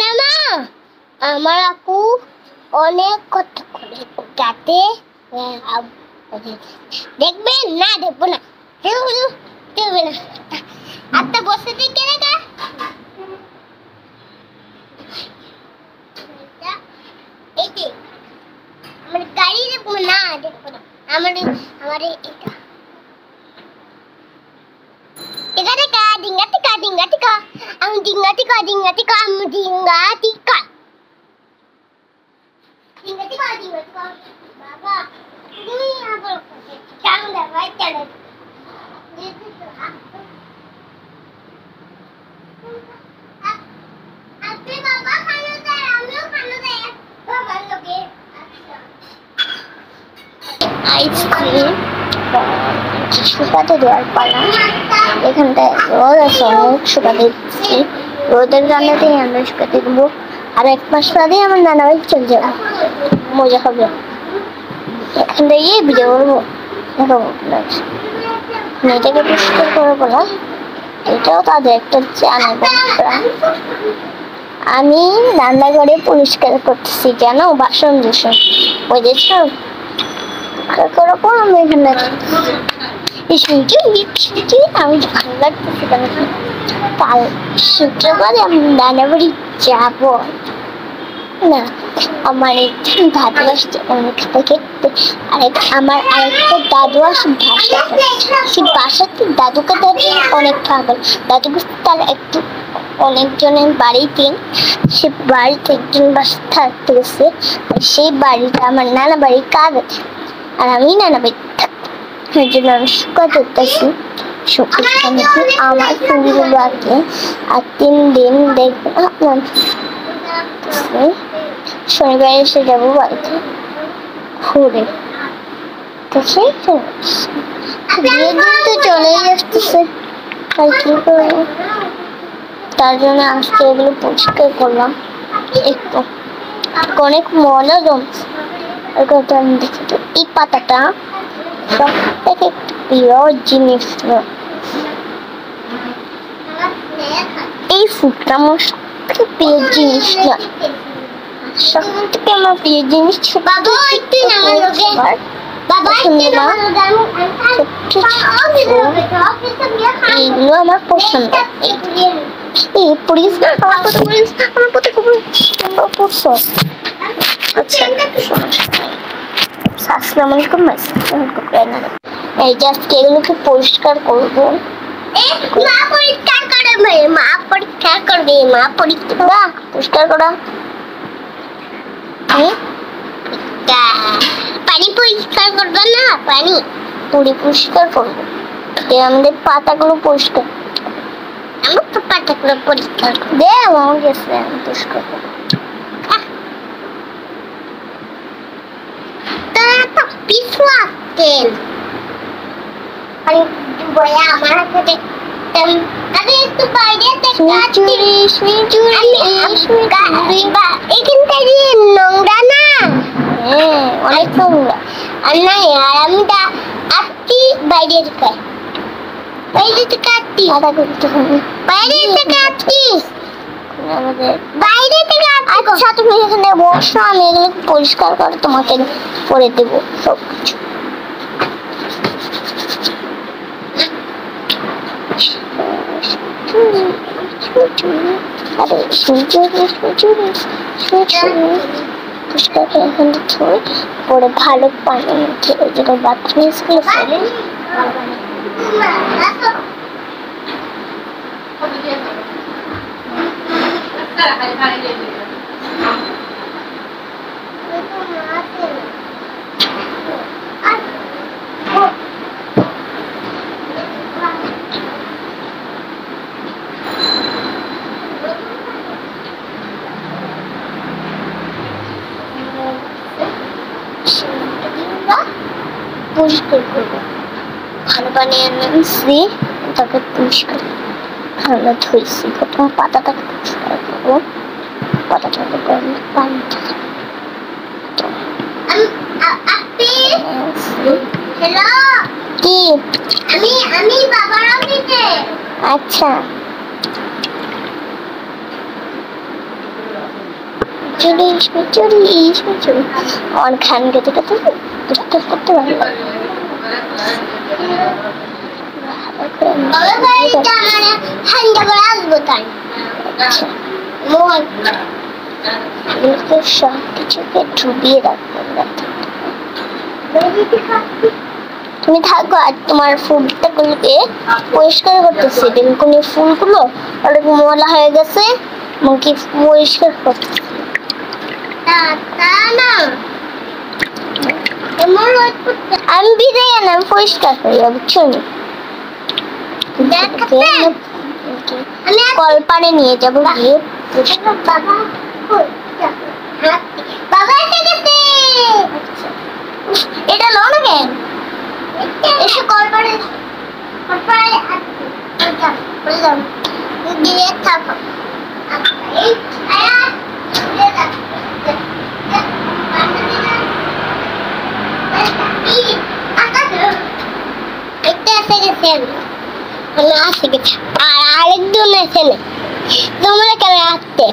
না মা, আমার আপু অনেক কত করে গাতে দেখবেন না, দেখবো না, দেখবে না। আত্মা বসে দেখে না, এই যে আমার গাড়ি দেখবো না, দেখবো না, আমার আমার এটা টিকা টিকা ডিঙ্গা টিকা ডিঙ্গা টিকা, আমি ডিঙ্গা টিকা ডিঙ্গা টিকা, আমি ডিঙ্গা টিকা ডিঙ্গা টিকা ডিঙ্গা টিকা। বাবা তুমি আবার চাংলা ভাই চালে আপনি বাবা খানো দেয়, আমিও খানো দেয় বাবার লোকে। আইসক্রিম শুকাতে দেওয়ার পালা। এখানটায় রোদ আছে, অনেক শুকাতে দিচ্ছি। রোদের রান্নাতেই আমরা শুকাতে দেবো। আর 1 মাস বাদেই আমার নানা বাড়ি চলে যাবো, মজা হবে। এখানটায় গিয়ে ভিডিও করবো, দেখো মেয়েটাকে পরিষ্কার করবো না, এটাও তাদের একটা চ্যানেল। আমি রান্নাঘরে পরিষ্কার করতেছি, কেন বাসন দূষণ বুঝেছ। করবো আমি এখানে আমি ভালো লাগতেছি কেন, কাল শুক্রবারে আমি নানা বাড়ি যাবো না। আমার একজন দাদু আসছে অনেক থেকে, আমার আরেকটা দাদু আসে বাসাতে, সে বাসাতে দাদুকে দেখে অনেক পাগল। দাদুকে তার একটু অনেকজনের বাড়িতে, সে বাড়িতে একজন বাসা থাকতে গেছে, সেই বাড়িটা আমার নানা বাড়ির কাজ আছে, আর আমি নানা বাড়ি থাকতাম। সেই জন্য আমি শুকা করতেছি, আমার ফুলগুলো আঁকে। আর 3 দিন দেখবেন শনিবার এসে যাবো বাড়িতে ঘুরে। তো বিয়ের দিন তো চলেই আসতেছে, আর কি করবো, তার জন্য আজকে এগুলো পরিষ্কার করলাম একটু, অনেক মজা জমছে। আমি দেখি তো এই পাতাটা সব থেকে প্রিয় জিনিস, এই ফুলটা আমার সব থেকে প্রিয় জিনিস না, সব থেকে আমার প্রিয় জিনিস এইগুলো আমার পছন্দ। এই যে আজকে এগুলোকে পরিষ্কার করবো, মা পরিষ্কার করবে, মা পরিষ্কার করবে, মা পরিষ্কার করা। পানি পরিষ্কার করবো না, পানি পরিষ্কার করবো, আমাদের পাতাগুলো পরিষ্কার, আমার তো পাতাগুলো পরিষ্কার দে, আমার গেছে আমি পরিষ্কার করবো। তোরা তো পিছু আসতেন, আমার হাতে আমি একটু বাইরে এখানটা যে নোংরা না, অনেক নোংরা। আর না আর আমি আসছি বাইরে থেকে, বাইরে থেকে আসছি, বাইরে থেকে আসছি, বাইরে থেকে। আচ্ছা তুমি এখানে বসো, আমি এগুলো পরিষ্কার করে তোমাকে করে দেবো সব কিছু। আরে পরিষ্কার করে এখানে ধুয়ে পরে ভালো পানি মুখে ওই জায়গায় বাথরুমে স্কুলে ফেলে। পরিষ্কার করবো, ভালো পানি এনেছি, তাকে পরিষ্কার ভালো ধুইছি। প্রথমে পাতাটাকে পরিষ্কার করবো, পাতাটাকে পানি কি আমি বাবার অফিসে। আচ্ছা আমার খান খেতে খেতে করতে ভালো লাগে। সব কিছুকে ডুবিয়ে রাখবো। তুমি থাকো আর তোমার ফুলটাগুলোকে পরিষ্কার করতেছি। বেলকনি ফুলগুলো অনেক ময়লা হয়ে গেছে, কি পরিষ্কার করতেছি। আমি বিদায় না, আমি পরিষ্কার করি, বুঝছো? কল পাড়ে নিয়ে যাবো গিয়ে। বাবা এসে গেছে, এটা লো না কেন? এসে কল পাড়ে দিয়ে থাকো। আসে গেছে আর আরেকজন এসে না, তোমরা কেন আসতে?